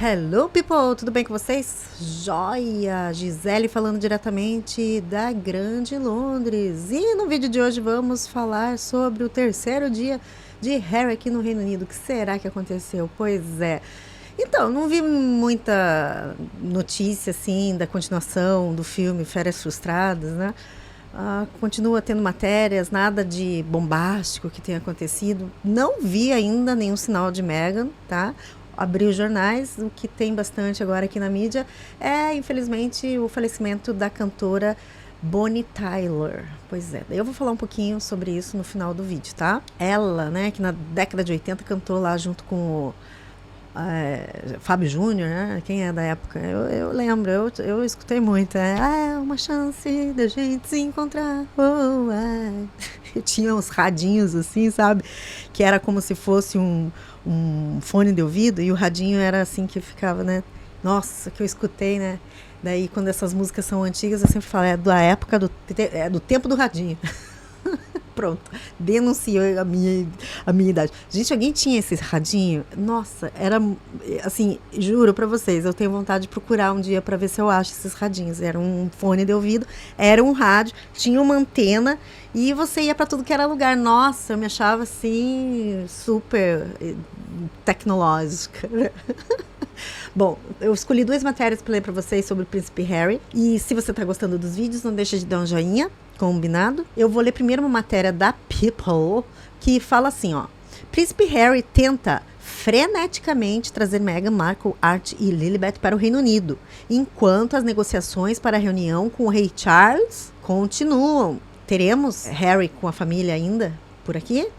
Hello, people! Tudo bem com vocês? Joia! Gisele falando diretamente da Grande Londres. E no vídeo de hoje vamos falar sobre o terceiro dia de Harry aqui no Reino Unido. O que será que aconteceu? Pois é. Então, não vi muita notícia, assim, da continuação do filme Férias Frustradas, né? Continua tendo matérias, nada de bombástico que tenha acontecido. Não vi ainda nenhum sinal de Meghan, tá? Abri os jornais, o que tem bastante agora aqui na mídia é, infelizmente, o falecimento da cantora Bonnie Tyler. Pois é, eu vou falar um pouquinho sobre isso no final do vídeo, tá? Ela, né, que na década de 80 cantou lá junto com o Fábio Júnior, né? Quem é da época? Eu lembro, eu escutei muito. Uma chance da gente se encontrar. Tinha uns radinhos assim, sabe? Que era como se fosse um fone de ouvido, e o radinho era assim que ficava, né? Nossa, que eu escutei, né? Daí, quando essas músicas são antigas, eu sempre falo, é da época do tempo do radinho. Pronto, denunciou a minha idade. Gente, alguém tinha esse radinho? Nossa, era assim, juro pra vocês, eu tenho vontade de procurar um dia pra ver se eu acho esses radinhos. Era um fone de ouvido, era um rádio, tinha uma antena e você ia pra tudo que era lugar. Nossa, eu me achava assim, super tecnológica. Bom, eu escolhi 2 matérias para ler para vocês sobre o Príncipe Harry. E se você está gostando dos vídeos, não deixa de dar um joinha, combinado? Eu vou ler primeiro uma matéria da People, que fala assim, ó. Príncipe Harry tenta freneticamente trazer Meghan Markle, Archie e Lilibet para o Reino Unido, enquanto as negociações para a reunião com o rei Charles continuam. Teremos Harry com a família ainda por aqui?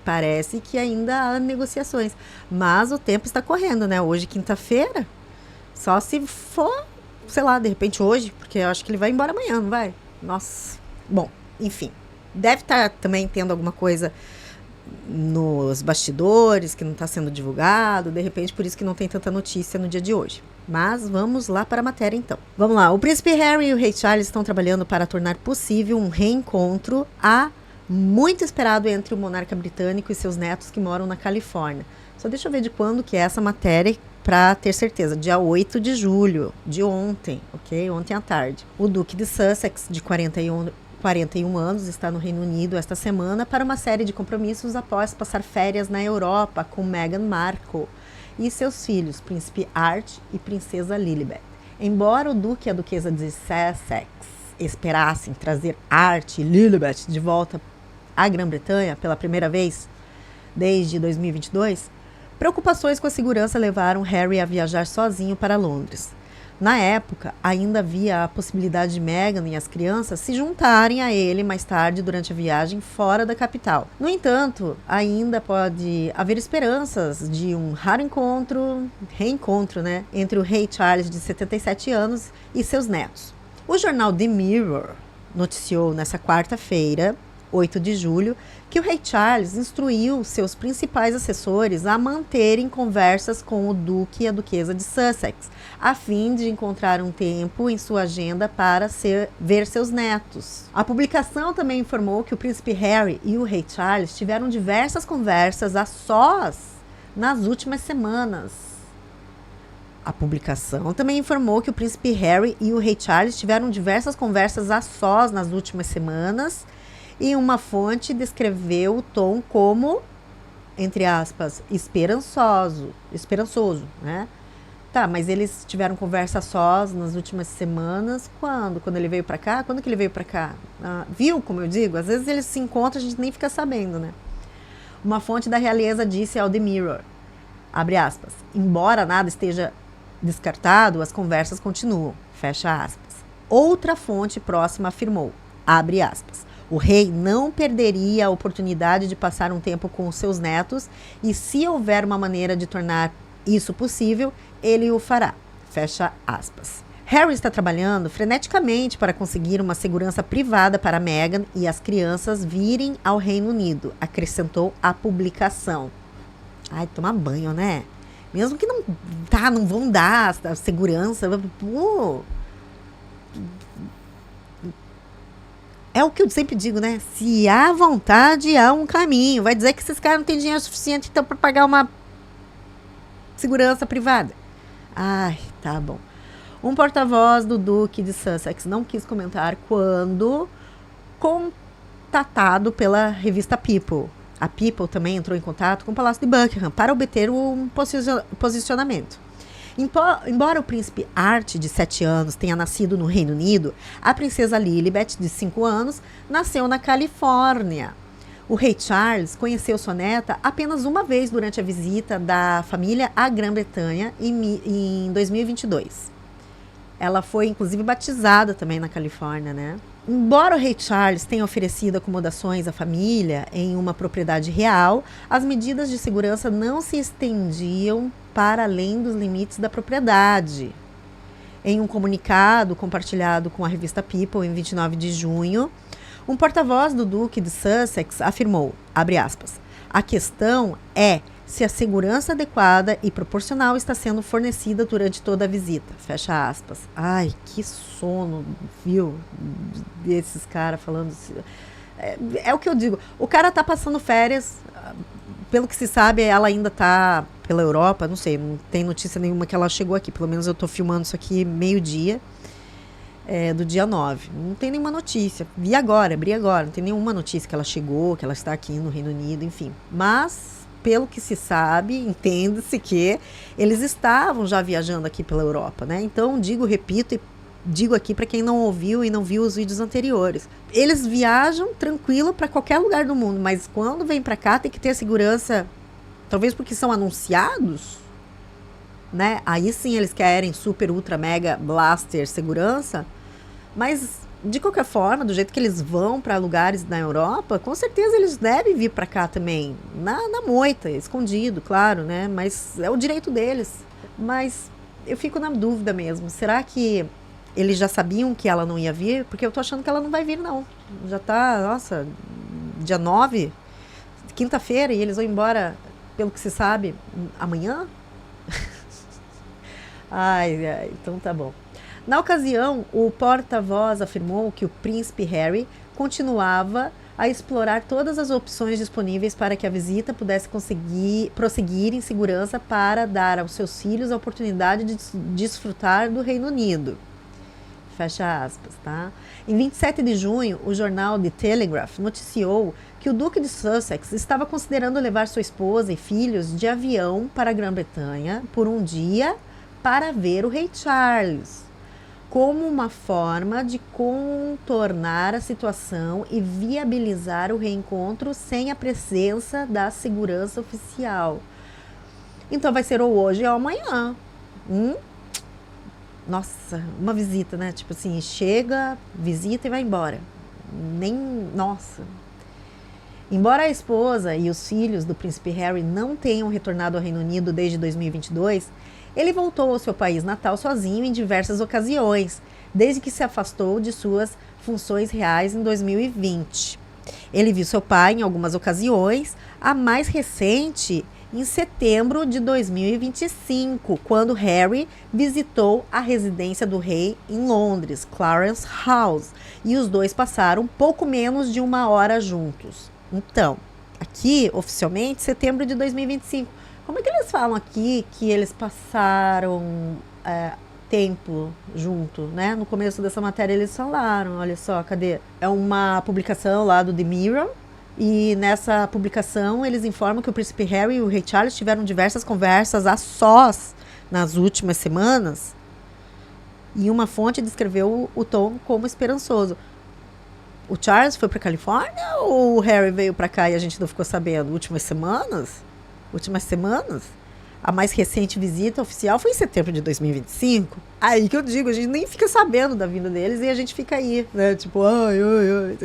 Parece que ainda há negociações. Mas o tempo está correndo, né? Hoje, quinta-feira. Só se for, sei lá, de repente hoje. Porque eu acho que ele vai embora amanhã, não vai? Nossa. Bom, enfim. Deve estar também tendo alguma coisa nos bastidores que não está sendo divulgado. De repente, por isso que não tem tanta notícia no dia de hoje. Mas vamos lá para a matéria, então. Vamos lá. O príncipe Harry e o rei Charles estão trabalhando para tornar possível um reencontro muito esperado entre o monarca britânico e seus netos que moram na Califórnia. Só deixa eu ver de quando que é essa matéria para ter certeza. Dia 8 de julho, de ontem, ok? Ontem à tarde. O duque de Sussex, de 41 anos, está no Reino Unido esta semana para uma série de compromissos após passar férias na Europa com Meghan Markle e seus filhos, príncipe Archie e princesa Lilibet. Embora o duque e a duquesa de Sussex esperassem trazer Archie e Lilibet de volta à Grã-Bretanha pela primeira vez desde 2022, preocupações com a segurança levaram Harry a viajar sozinho para Londres. Na época, ainda havia a possibilidade de Meghan e as crianças se juntarem a ele mais tarde durante a viagem fora da capital. No entanto, ainda pode haver esperanças de um raro reencontro, né, entre o rei Charles, de 77 anos, e seus netos. O jornal The Mirror noticiou nessa quarta-feira, 8 de julho, que o rei Charles instruiu seus principais assessores a manterem conversas com o duque e a duquesa de Sussex, a fim de encontrar um tempo em sua agenda para ver seus netos. A publicação também informou que o príncipe Harry e o rei Charles tiveram diversas conversas a sós nas últimas semanas. A publicação também informou que o príncipe Harry e o rei Charles tiveram diversas conversas a sós nas últimas semanas, e uma fonte descreveu o tom como, entre aspas, esperançoso, né? Tá, mas eles tiveram conversa a sós nas últimas semanas, quando? Quando ele veio pra cá? Quando que ele veio pra cá? Viu, como eu digo? Às vezes eles se encontram, a gente nem fica sabendo, né? Uma fonte da realeza disse ao The Mirror, abre aspas, embora nada esteja descartado, as conversas continuam, fecha aspas. Outra fonte próxima afirmou, abre aspas, o rei não perderia a oportunidade de passar um tempo com os seus netos e, se houver uma maneira de tornar isso possível, ele o fará, fecha aspas. Harry está trabalhando freneticamente para conseguir uma segurança privada para Meghan e as crianças virem ao Reino Unido, acrescentou a publicação. Ai, tomar banho, né? Mesmo que não vão dar a segurança. É o que eu sempre digo, né? Se há vontade, há um caminho. Vai dizer que esses caras não têm dinheiro suficiente então para pagar uma segurança privada. Ai, tá bom. Um porta-voz do Duque de Sussex não quis comentar quando contatado pela revista People. A People também entrou em contato com o Palácio de Buckingham para obter um posicionamento. Embora o príncipe Art, de 7 anos, tenha nascido no Reino Unido, a princesa Lilibet, de 5 anos, nasceu na Califórnia. O rei Charles conheceu sua neta apenas uma vez durante a visita da família à Grã-Bretanha em 2022. Ela foi, inclusive, batizada também na Califórnia, né? Embora o rei Charles tenha oferecido acomodações à família em uma propriedade real, as medidas de segurança não se estendiam para além dos limites da propriedade. Em um comunicado compartilhado com a revista People em 29 de junho, um porta-voz do Duque de Sussex afirmou, abre aspas, a questão é se a segurança adequada e proporcional está sendo fornecida durante toda a visita, fecha aspas. Ai, que sono, viu, desses caras falando assim. É o que eu digo, o cara tá passando férias, pelo que se sabe, ela ainda tá pela Europa, não sei, não tem notícia nenhuma que ela chegou aqui, pelo menos eu tô filmando isso aqui meio-dia, do dia 9. Não tem nenhuma notícia. Abri agora, não tem nenhuma notícia que ela chegou, que ela está aqui no Reino Unido, enfim. Mas, pelo que se sabe, entende-se que eles estavam já viajando aqui pela Europa, né? Então, repito e digo aqui para quem não ouviu e não viu os vídeos anteriores. Eles viajam tranquilo para qualquer lugar do mundo, mas quando vem para cá tem que ter a segurança, talvez porque são anunciados, né? Aí sim eles querem super, ultra, mega, blaster segurança, mas de qualquer forma, do jeito que eles vão para lugares na Europa, com certeza eles devem vir para cá também, na moita, escondido, claro, né? Mas é o direito deles. Mas eu fico na dúvida mesmo, será que eles já sabiam que ela não ia vir? Porque eu tô achando que ela não vai vir, não. Já tá, nossa, dia 9, quinta-feira, e eles vão embora, pelo que se sabe, amanhã? Ai, então tá bom. Na ocasião, o porta-voz afirmou que o príncipe Harry continuava a explorar todas as opções disponíveis para que a visita pudesse prosseguir em segurança para dar aos seus filhos a oportunidade de desfrutar do Reino Unido. Fecha aspas, tá? Em 27 de junho, o jornal The Telegraph noticiou que o Duque de Sussex estava considerando levar sua esposa e filhos de avião para a Grã-Bretanha por um dia para ver o rei Charles, como uma forma de contornar a situação e viabilizar o reencontro sem a presença da segurança oficial. Então vai ser ou hoje ou amanhã. Nossa, uma visita, né? Tipo assim, chega, visita e vai embora. Nossa. Embora a esposa e os filhos do príncipe Harry não tenham retornado ao Reino Unido desde 2022, ele voltou ao seu país natal sozinho em diversas ocasiões, desde que se afastou de suas funções reais em 2020. Ele viu seu pai em algumas ocasiões, a mais recente em setembro de 2025, quando Harry visitou a residência do rei em Londres, Clarence House, e os dois passaram pouco menos de 1 hora juntos. Então, aqui, oficialmente, setembro de 2025. Como é que eles falam aqui que eles passaram tempo junto, né? No começo dessa matéria eles falaram, olha só, cadê? É uma publicação lá do The Mirror, e nessa publicação eles informam que o príncipe Harry e o rei Charles tiveram diversas conversas a sós nas últimas semanas, e uma fonte descreveu o tom como esperançoso. O Charles foi para Califórnia ou o Harry veio para cá e a gente não ficou sabendo? Últimas semanas? A mais recente visita oficial foi em setembro de 2025. Aí que eu digo, a gente nem fica sabendo da vinda deles e a gente fica aí, né? Tipo, ai.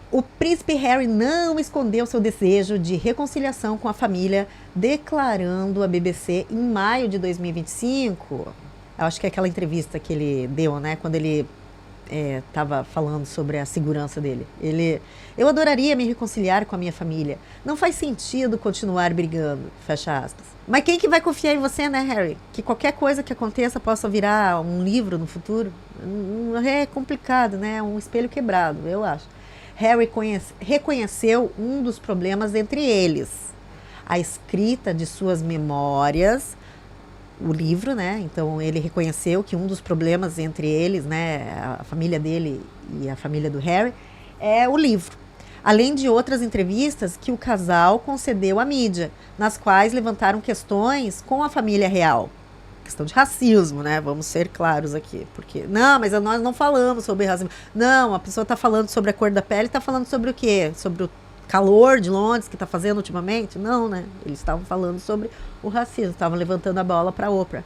O príncipe Harry não escondeu seu desejo de reconciliação com a família, declarando à BBC em maio de 2025. Eu acho que é aquela entrevista que ele deu, né? Quando ele estava falando sobre a segurança dele. Eu adoraria me reconciliar com a minha família. Não faz sentido continuar brigando, fecha aspas. Mas quem que vai confiar em você, né, Harry? Que qualquer coisa que aconteça possa virar um livro no futuro? É complicado, né? É um espelho quebrado, eu acho. Harry reconheceu um dos problemas entre eles: a escrita de suas memórias o livro, né? Então ele reconheceu que um dos problemas entre eles, né, a família dele e a família do Harry, é o livro. Além de outras entrevistas que o casal concedeu à mídia, nas quais levantaram questões com a família real. Questão de racismo, né? Vamos ser claros aqui. Porque, não, mas nós não falamos sobre racismo. Não, a pessoa está falando sobre a cor da pele, está falando sobre o quê? Sobre o calor de Londres que está fazendo ultimamente? Não, né? Eles estavam falando sobre o racismo, estavam levantando a bola para a Oprah.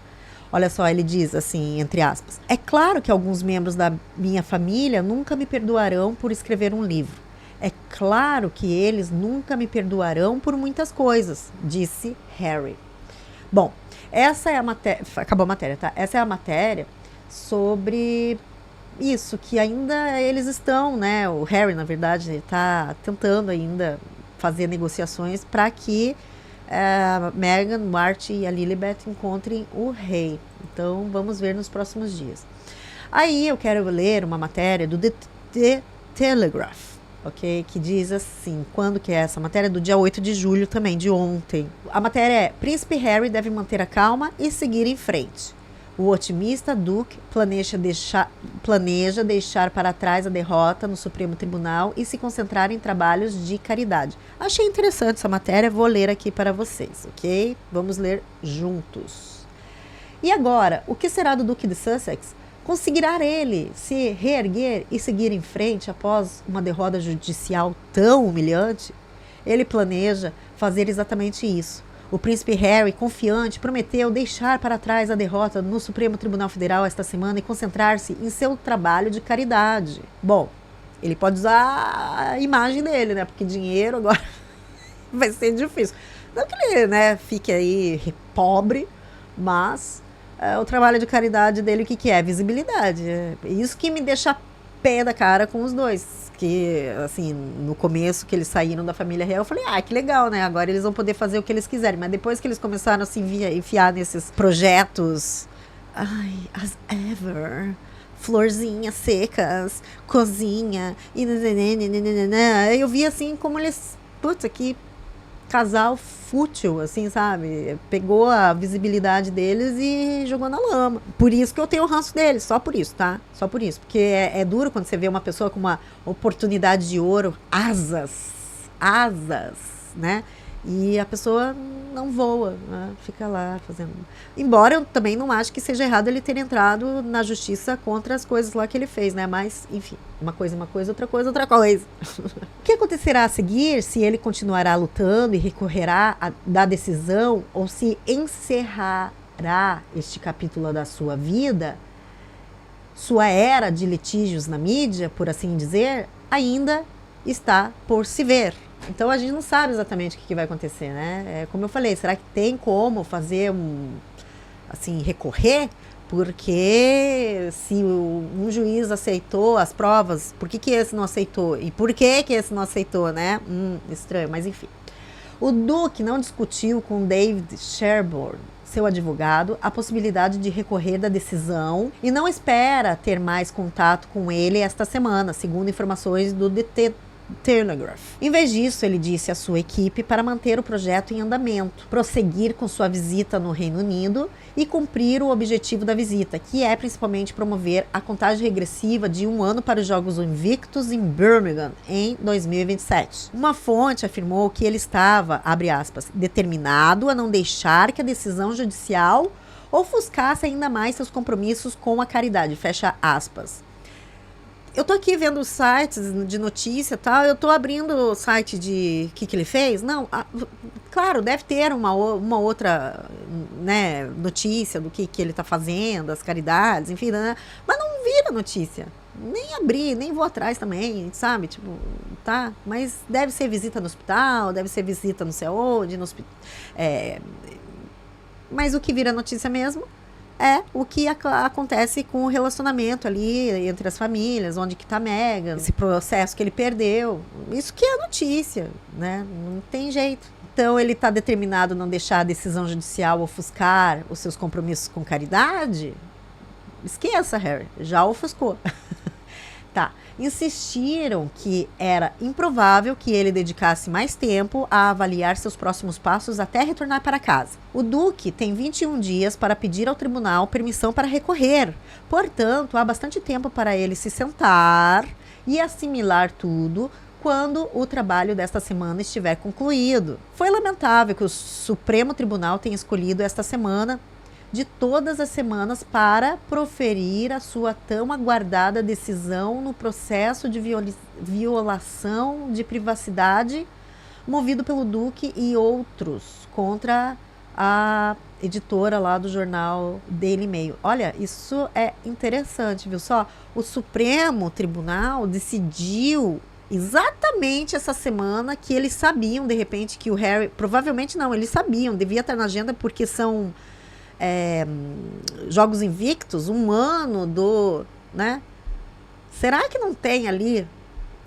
Olha só, ele diz assim, entre aspas: é claro que alguns membros da minha família nunca me perdoarão por escrever um livro. É claro que eles nunca me perdoarão por muitas coisas, disse Harry. Bom, essa é a matéria, acabou a matéria, tá? Essa é a matéria sobre isso, que ainda eles estão, né? O Harry, na verdade, está tentando ainda fazer negociações para que Meghan, Markle e a Lilibet encontrem o rei. Então, vamos ver nos próximos dias. Aí eu quero ler uma matéria do The Telegraph, ok? Que diz assim, quando que é essa matéria? Do dia 8 de julho também, de ontem. A matéria é: Príncipe Harry deve manter a calma e seguir em frente. O otimista Duke planeja deixar para trás a derrota no Supremo Tribunal e se concentrar em trabalhos de caridade. Achei interessante essa matéria, vou ler aqui para vocês, ok? Vamos ler juntos. E agora, o que será do Duque de Sussex? Conseguirá ele se reerguer e seguir em frente após uma derrota judicial tão humilhante? Ele planeja fazer exatamente isso. O príncipe Harry, confiante, prometeu deixar para trás a derrota no Supremo Tribunal Federal esta semana e concentrar-se em seu trabalho de caridade. Bom, ele pode usar a imagem dele, né? Porque dinheiro agora vai ser difícil. Não que ele, né, fique aí pobre, mas o trabalho de caridade dele, o que é? Visibilidade. É isso que me deixa pé da cara com os dois. Que, assim, no começo que eles saíram da família real, eu falei, que legal, né? Agora eles vão poder fazer o que eles quiserem. Mas depois que eles começaram a se enfiar nesses projetos, as ever, florzinhas secas, cozinha, e eu vi assim como eles, putz, que casal fútil, assim, sabe? Pegou a visibilidade deles e jogou na lama. Por isso que eu tenho o ranço deles, só por isso, tá? Só por isso. Porque é duro quando você vê uma pessoa com uma oportunidade de ouro, asas, né? E a pessoa não voa, né? Fica lá fazendo... Embora eu também não acho que seja errado ele ter entrado na justiça contra as coisas lá que ele fez, né? Mas, enfim, uma coisa, outra coisa. O que acontecerá a seguir, se ele continuará lutando e recorrerá da decisão, ou se encerrará este capítulo da sua vida, sua era de litígios na mídia, por assim dizer, ainda está por se ver. Então a gente não sabe exatamente o que vai acontecer, né? Como eu falei, será que tem como fazer recorrer? Porque se um juiz aceitou as provas, por que esse não aceitou? E por que esse não aceitou, né? Estranho, mas enfim. O Duque não discutiu com David Sherborne, seu advogado, a possibilidade de recorrer da decisão e não espera ter mais contato com ele esta semana, segundo informações do The Telegraph. Em vez disso, ele disse à sua equipe para manter o projeto em andamento, prosseguir com sua visita no Reino Unido e cumprir o objetivo da visita, que é principalmente promover a contagem regressiva de 1 ano para os Jogos Invictus em Birmingham em 2027. Uma fonte afirmou que ele estava, abre aspas, determinado a não deixar que a decisão judicial ofuscasse ainda mais seus compromissos com a caridade, fecha aspas. Eu tô aqui vendo os sites de notícia e tal, eu tô abrindo o site de o que ele fez. Não, claro, deve ter uma outra, né, notícia do que ele tá fazendo, as caridades, enfim, né, mas não vira notícia. Nem abri, nem vou atrás também, sabe? Tipo, tá? Mas deve ser visita no hospital, deve ser visita não sei onde, mas o que vira notícia mesmo é o que acontece com o relacionamento ali entre as famílias, onde que tá Meghan, esse processo que ele perdeu. Isso que é notícia, né? Não tem jeito. Então ele está determinado a não deixar a decisão judicial ofuscar os seus compromissos com caridade? Esqueça, Harry, já ofuscou. Tá. Insistiram que era improvável que ele dedicasse mais tempo a avaliar seus próximos passos até retornar para casa. O Duque tem 21 dias para pedir ao tribunal permissão para recorrer. Portanto, há bastante tempo para ele se sentar e assimilar tudo quando o trabalho desta semana estiver concluído. Foi lamentável que o Supremo Tribunal tenha escolhido esta semana de todas as semanas para proferir a sua tão aguardada decisão no processo de violação de privacidade movido pelo Duque e outros contra a editora lá do jornal Daily Mail. Olha, isso é interessante, viu só? O Supremo Tribunal decidiu exatamente essa semana que eles sabiam, de repente, que o Harry... Provavelmente não, eles sabiam, devia estar na agenda porque são... Jogos Invictos, um ano do, né? Será que não tem ali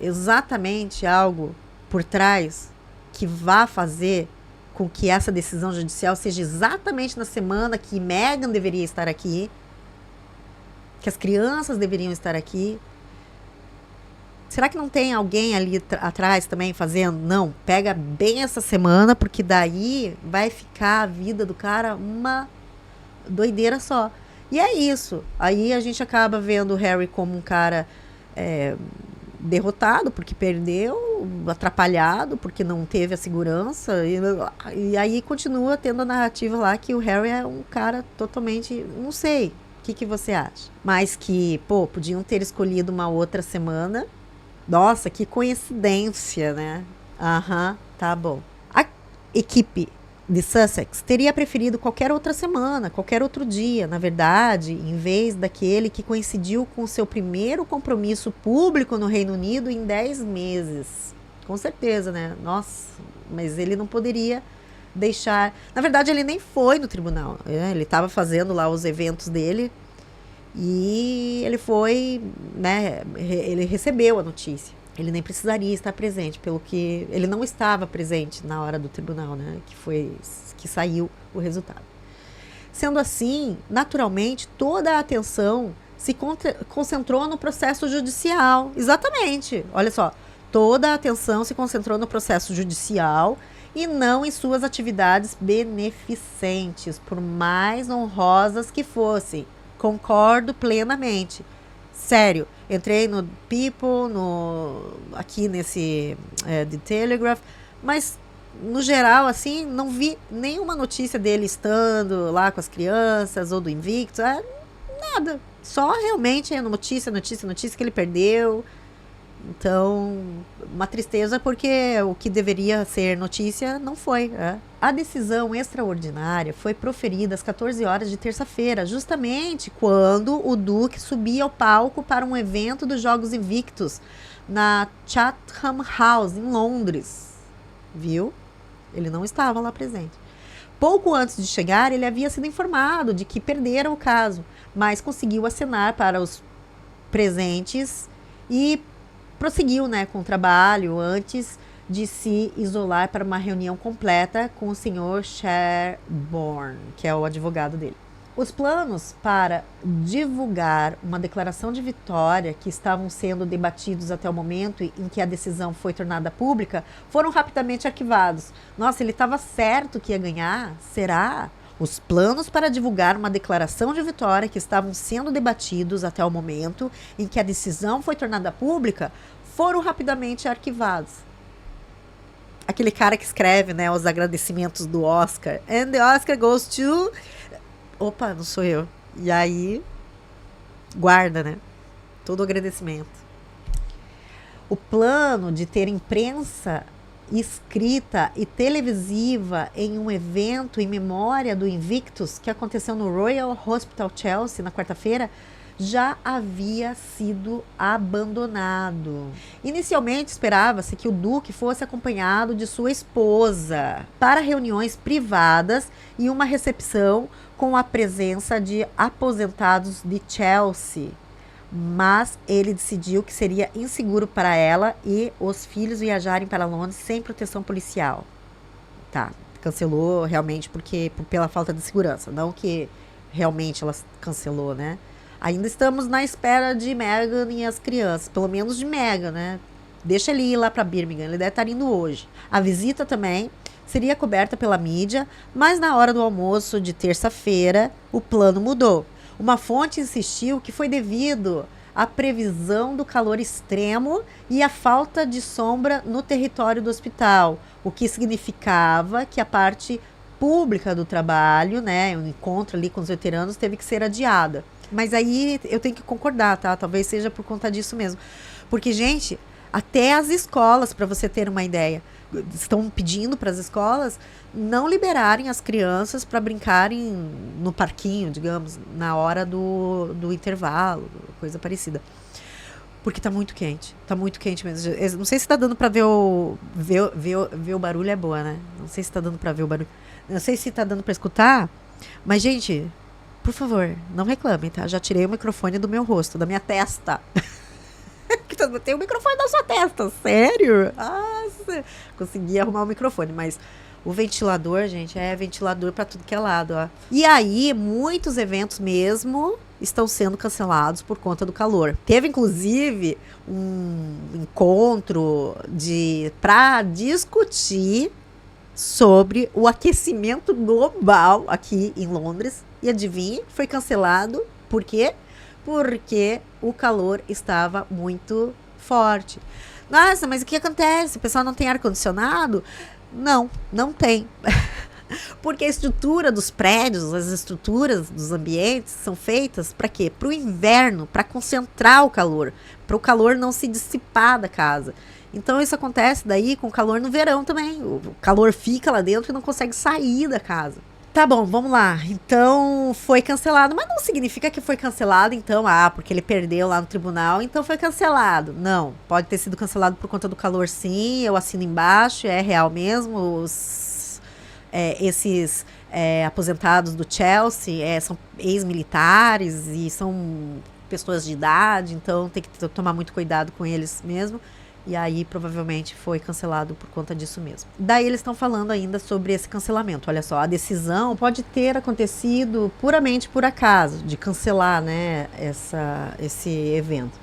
exatamente algo por trás que vá fazer com que essa decisão judicial seja exatamente na semana que Meghan deveria estar aqui, que as crianças deveriam estar aqui? Será que não tem alguém ali atrás também fazendo? Não, pega bem essa semana, porque daí vai ficar a vida do cara uma doideira só. E é isso. Aí a gente acaba vendo o Harry como um cara derrotado, porque perdeu, atrapalhado, porque não teve a segurança. E aí continua tendo a narrativa lá que o Harry é um cara totalmente... Não sei. O que você acha? Mas que, podiam ter escolhido uma outra semana. Nossa, que coincidência, né? Aham, tá bom. A equipe de Sussex teria preferido qualquer outra semana, qualquer outro dia, na verdade, em vez daquele que coincidiu com seu primeiro compromisso público no Reino Unido em 10 meses. Com certeza, né? Nossa, mas ele não poderia deixar... Na verdade, ele nem foi no tribunal. Ele estava fazendo lá os eventos dele e ele foi, né? Ele recebeu a notícia. Ele nem precisaria estar presente, pelo que ele não estava presente na hora do tribunal, né? Que saiu o resultado. Sendo assim, naturalmente, toda a atenção se concentrou no processo judicial. Exatamente. Olha só, toda a atenção se concentrou no processo judicial e não em suas atividades beneficentes, por mais honrosas que fossem. Concordo plenamente. Sério, entrei no People, aqui nesse The Telegraph, mas no geral, assim, não vi nenhuma notícia dele estando lá com as crianças ou do Invictus, nada. Só realmente notícia que ele perdeu. Então, uma tristeza porque o que deveria ser notícia não foi. A decisão extraordinária foi proferida às 14 horas de terça-feira, justamente quando o Duque subia ao palco para um evento dos Jogos Invictus na Chatham House, em Londres. Viu? Ele não estava lá presente. Pouco antes de chegar, ele havia sido informado de que perdera o caso, mas conseguiu acenar para os presentes e prosseguiu, né, com o trabalho antes de se isolar para uma reunião completa com o Sr. Sherborne, que é o advogado dele. Os planos para divulgar uma declaração de vitória que estavam sendo debatidos até o momento em que a decisão foi tornada pública foram rapidamente arquivados. Nossa, ele estava certo que ia ganhar? Será? Os planos para divulgar uma declaração de vitória que estavam sendo debatidos até o momento em que a decisão foi tornada pública foram rapidamente arquivados. Aquele cara que escreve, né, os agradecimentos do Oscar. And the Oscar goes to... Opa, não sou eu. E aí, guarda, né? Todo o agradecimento. O plano de ter imprensa escrita e televisiva em um evento em memória do Invictus que aconteceu no Royal Hospital Chelsea na quarta-feira já havia sido abandonado. Inicialmente esperava-se que o Duque fosse acompanhado de sua esposa para reuniões privadas e uma recepção com a presença de aposentados de Chelsea, mas ele decidiu que seria inseguro para ela e os filhos viajarem para Londres sem proteção policial. Tá, cancelou realmente pela falta de segurança, não que realmente ela cancelou, né? Ainda estamos na espera de Meghan e as crianças, pelo menos de Meghan, né? Deixa ele ir lá para Birmingham, ele deve estar indo hoje. A visita também seria coberta pela mídia, mas na hora do almoço de terça-feira, o plano mudou. Uma fonte insistiu que foi devido à previsão do calor extremo e à falta de sombra no território do hospital, o que significava que a parte pública do trabalho, né, o encontro ali com os veteranos, teve que ser adiada. Mas aí eu tenho que concordar, tá? Talvez seja por conta disso mesmo. Porque, gente, até as escolas, para você ter uma ideia, estão pedindo para as escolas não liberarem as crianças para brincarem no parquinho, digamos, na hora do intervalo, coisa parecida. Porque tá muito quente mesmo. Eu não sei se tá dando para ver o barulho, é boa, né? Não sei se tá dando para ver o barulho. Não sei se tá dando para escutar, mas, gente, por favor, não reclamem, tá? Já tirei o microfone do meu rosto, da minha testa. Tem o microfone na sua testa, sério? Nossa, consegui arrumar o microfone, mas o ventilador, gente, é ventilador para tudo que é lado, ó. E aí, muitos eventos mesmo estão sendo cancelados por conta do calor. Teve, inclusive, um encontro para discutir sobre o aquecimento global aqui em Londres. E adivinhe, foi cancelado. Por quê? Porque o calor estava muito forte. Nossa, mas o que acontece? O pessoal não tem ar-condicionado? Não, não tem. Porque a estrutura dos prédios, as estruturas dos ambientes são feitas para quê? Para o inverno, para concentrar o calor, para o calor não se dissipar da casa. Então isso acontece daí com o calor no verão também. O calor fica lá dentro e não consegue sair da casa. Tá bom, vamos lá. Então foi cancelado, mas não significa que foi cancelado, então, porque ele perdeu lá no tribunal, então foi cancelado. Não, pode ter sido cancelado por conta do calor, sim. Eu assino embaixo, é real mesmo. Esses aposentados do Chelsea são ex-militares e são pessoas de idade, então tem que tomar muito cuidado com eles mesmo. E aí, provavelmente, foi cancelado por conta disso mesmo. Daí, eles estão falando ainda sobre esse cancelamento. Olha só, a decisão pode ter acontecido puramente por acaso, de cancelar, né, esse evento.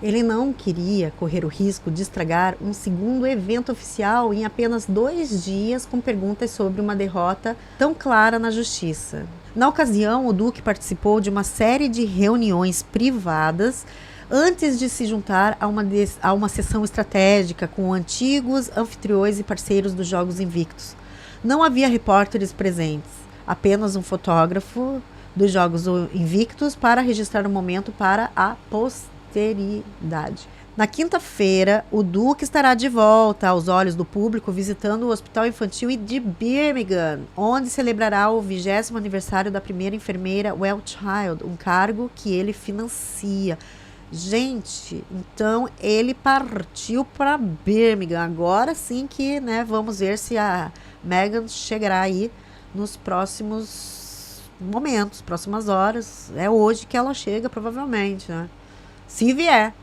Ele não queria correr o risco de estragar um segundo evento oficial em apenas 2 dias com perguntas sobre uma derrota tão clara na justiça. Na ocasião, o Duque participou de uma série de reuniões privadas antes de se juntar a uma sessão estratégica com antigos anfitriões e parceiros dos Jogos Invictos. Não havia repórteres presentes, apenas um fotógrafo dos Jogos Invictos para registrar o momento para a posteridade. Na quinta-feira, o Duque estará de volta aos olhos do público visitando o Hospital Infantil de Birmingham, onde celebrará o 20º aniversário da primeira enfermeira Well Child, um cargo que ele financia. Gente, então ele partiu para Birmingham. Agora sim que, né, vamos ver se a Meghan chegará aí nos próximos momentos, próximas horas. É hoje que ela chega, provavelmente, né? Se vier.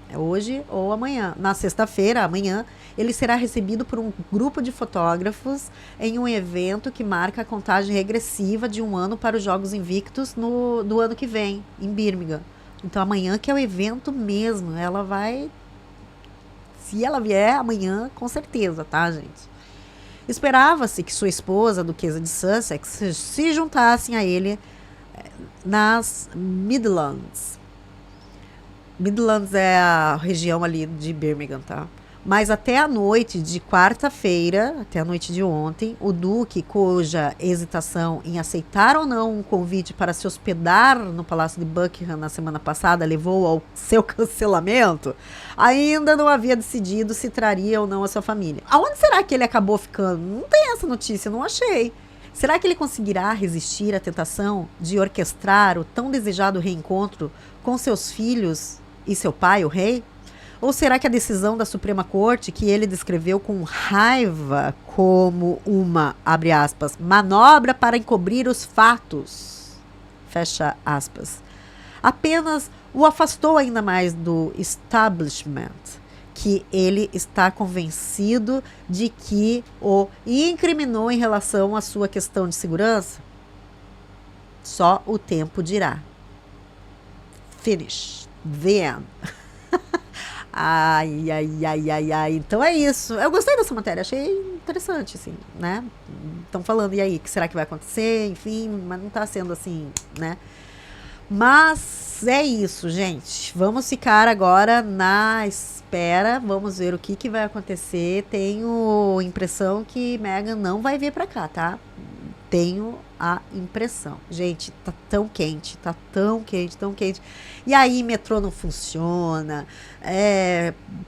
É hoje ou amanhã. Na sexta-feira, amanhã, ele será recebido por um grupo de fotógrafos em um evento que marca a contagem regressiva de um ano para os Jogos Invictos do ano que vem, em Birmingham. Então amanhã que é o evento mesmo, ela vai, se ela vier amanhã, com certeza, tá, gente? Esperava-se que sua esposa, a Duquesa de Sussex, se juntassem a ele nas Midlands. Midlands é a região ali de Birmingham, tá? Mas até a noite de quarta-feira, até a noite de ontem, o Duque, cuja hesitação em aceitar ou não um convite para se hospedar no Palácio de Buckingham na semana passada levou ao seu cancelamento, ainda não havia decidido se traria ou não a sua família. Aonde será que ele acabou ficando? Não tem essa notícia, não achei. Será que ele conseguirá resistir à tentação de orquestrar o tão desejado reencontro com seus filhos e seu pai, o rei? Ou será que a decisão da Suprema Corte, que ele descreveu com raiva como uma, abre aspas, manobra para encobrir os fatos, fecha aspas, apenas o afastou ainda mais do establishment, que ele está convencido de que o incriminou em relação à sua questão de segurança? Só o tempo dirá. Finish. The end. Ai, ai, ai, ai, ai. Então é isso. Eu gostei dessa matéria, achei interessante, assim, né? Estão falando, e aí, o que será que vai acontecer? Enfim, mas não tá sendo assim, né? Mas é isso, gente. Vamos ficar agora na espera. Vamos ver o que vai acontecer. Tenho impressão que Meghan não vai vir pra cá, tá? Tenho a impressão. Gente, tá tão quente, tá tão quente, tão quente. E aí, metrô não funciona,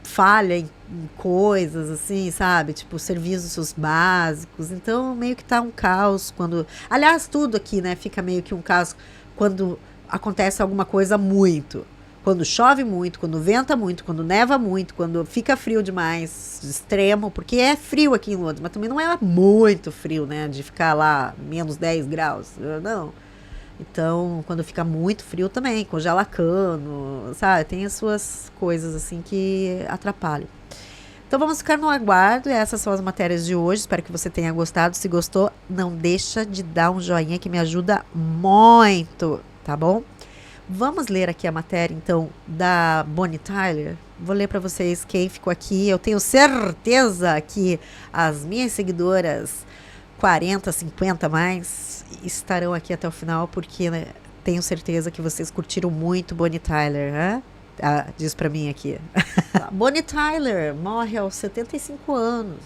falha em coisas, assim, sabe? Tipo, serviços básicos. Então, meio que tá um caos quando... Aliás, tudo aqui, né? Fica meio que um caos quando acontece alguma coisa muito. Quando chove muito, quando venta muito, quando neva muito, quando fica frio demais, extremo, porque é frio aqui em Londres, mas também não é muito frio, né, de ficar lá menos 10 graus, não. Então, quando fica muito frio também, congela cano, sabe, tem as suas coisas assim que atrapalham. Então vamos ficar no aguardo, essas são as matérias de hoje, espero que você tenha gostado, se gostou, não deixa de dar um joinha que me ajuda muito, tá bom? Vamos ler aqui a matéria, então, da Bonnie Tyler. Vou ler para vocês quem ficou aqui. Eu tenho certeza que as minhas seguidoras 40, 50 mais estarão aqui até o final, porque, né, tenho certeza que vocês curtiram muito Bonnie Tyler, né? Diz para mim aqui. Bonnie Tyler morre aos 75 anos.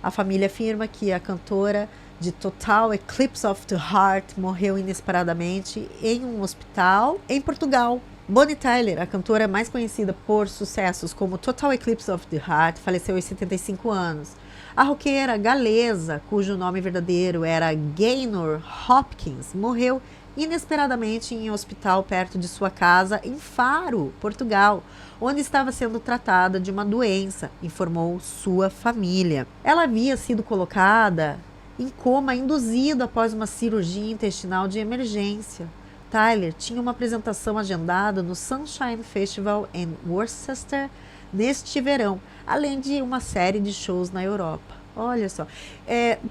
A família afirma que a cantora de Total Eclipse of the Heart morreu inesperadamente em um hospital em Portugal. Bonnie Tyler, a cantora mais conhecida por sucessos como Total Eclipse of the Heart, faleceu aos 75 anos. A roqueira galesa, cujo nome verdadeiro era Gaynor Hopkins, morreu inesperadamente em um hospital perto de sua casa em Faro, Portugal, onde estava sendo tratada de uma doença, informou sua família. Ela havia sido colocada em coma induzido após uma cirurgia intestinal de emergência. Tyler tinha uma apresentação agendada no Sunshine Festival em Worcester neste verão, além de uma série de shows na Europa. Olha só,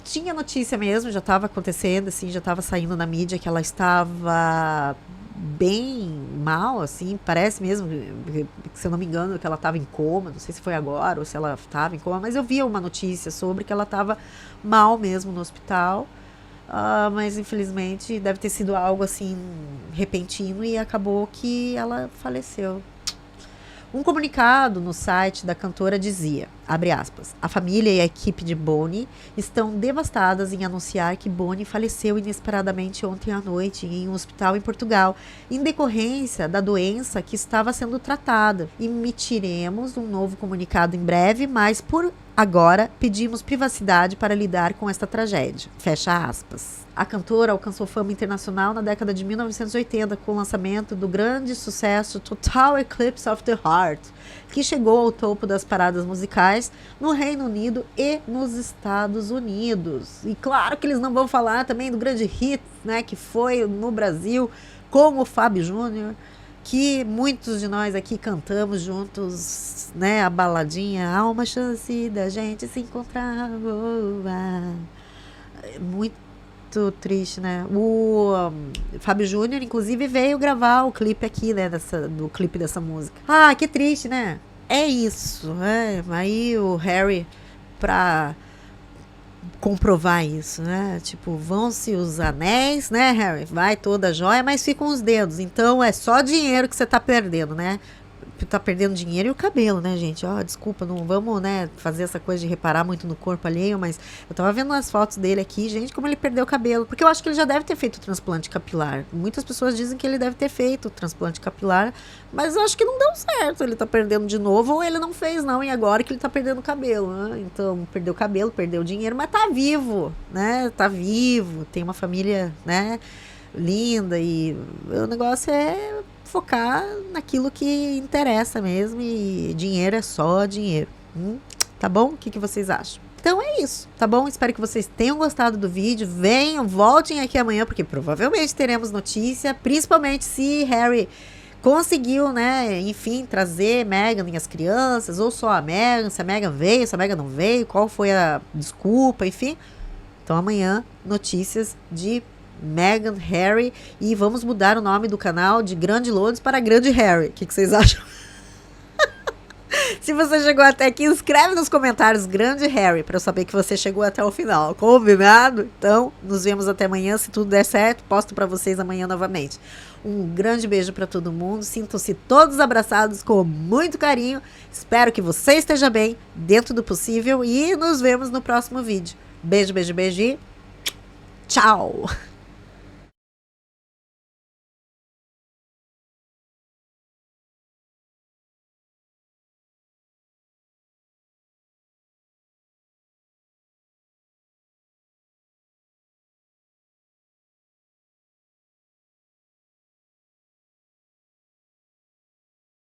tinha notícia mesmo, já estava acontecendo, assim, já estava saindo na mídia que ela estava bem mal, assim, parece mesmo, se eu não me engano, que ela estava em coma, não sei se foi agora ou se ela estava em coma, mas eu vi uma notícia sobre que ela estava mal mesmo no hospital, mas infelizmente deve ter sido algo assim repentino e acabou que ela faleceu. Um comunicado no site da cantora dizia, abre aspas, a família e a equipe de Bonnie estão devastadas em anunciar que Bonnie faleceu inesperadamente ontem à noite em um hospital em Portugal, em decorrência da doença que estava sendo tratada. Emitiremos um novo comunicado em breve, mas por agora pedimos privacidade para lidar com esta tragédia. Fecha aspas. A cantora alcançou fama internacional na década de 1980 com o lançamento do grande sucesso Total Eclipse of the Heart, que chegou ao topo das paradas musicais no Reino Unido e nos Estados Unidos. E claro que eles não vão falar também do grande hit, né, que foi no Brasil com o Fábio Júnior, que muitos de nós aqui cantamos juntos, né, a baladinha Há uma chance da gente se encontrar. Muito triste, né? O Fábio Júnior, inclusive, veio gravar o clipe aqui, né? Do clipe dessa música. Ah, que triste, né? É isso, né? Aí o Harry, pra comprovar isso, né? Tipo, vão-se os anéis, né, Harry? Vai toda a joia, mas ficam os dedos. Então é só dinheiro que você tá perdendo, né? Tá perdendo dinheiro e o cabelo, né, gente? Ó, desculpa, não vamos, né, fazer essa coisa de reparar muito no corpo alheio, mas eu tava vendo as fotos dele aqui, gente, como ele perdeu o cabelo. Porque eu acho que ele já deve ter feito o transplante capilar. Muitas pessoas dizem que ele deve ter feito o transplante capilar, mas eu acho que não deu certo. Ele tá perdendo de novo ou ele não fez, não, e agora que ele tá perdendo o cabelo, né? Então, perdeu o cabelo, perdeu o dinheiro, mas tá vivo, né? Tá vivo, tem uma família, né, linda e o negócio é focar naquilo que interessa mesmo e dinheiro é só dinheiro. Tá bom? O que vocês acham? Então é isso, tá bom? Espero que vocês tenham gostado do vídeo. Venham, voltem aqui amanhã, porque provavelmente teremos notícia, principalmente se Harry conseguiu, né, enfim, trazer Meghan e as crianças, ou só a Meghan, se a Meghan veio, se a Meghan não veio, qual foi a desculpa, enfim. Então amanhã, notícias de Meghan, Harry, e vamos mudar o nome do canal de Grande Lourdes para Grande Harry. O que vocês acham? Se você chegou até aqui, escreve nos comentários Grande Harry, para eu saber que você chegou até o final. Combinado? Então, nos vemos até amanhã. Se tudo der certo, posto para vocês amanhã novamente. Um grande beijo para todo mundo. Sintam-se todos abraçados com muito carinho. Espero que você esteja bem, dentro do possível. E nos vemos no próximo vídeo. Beijo, beijo, beijo e tchau!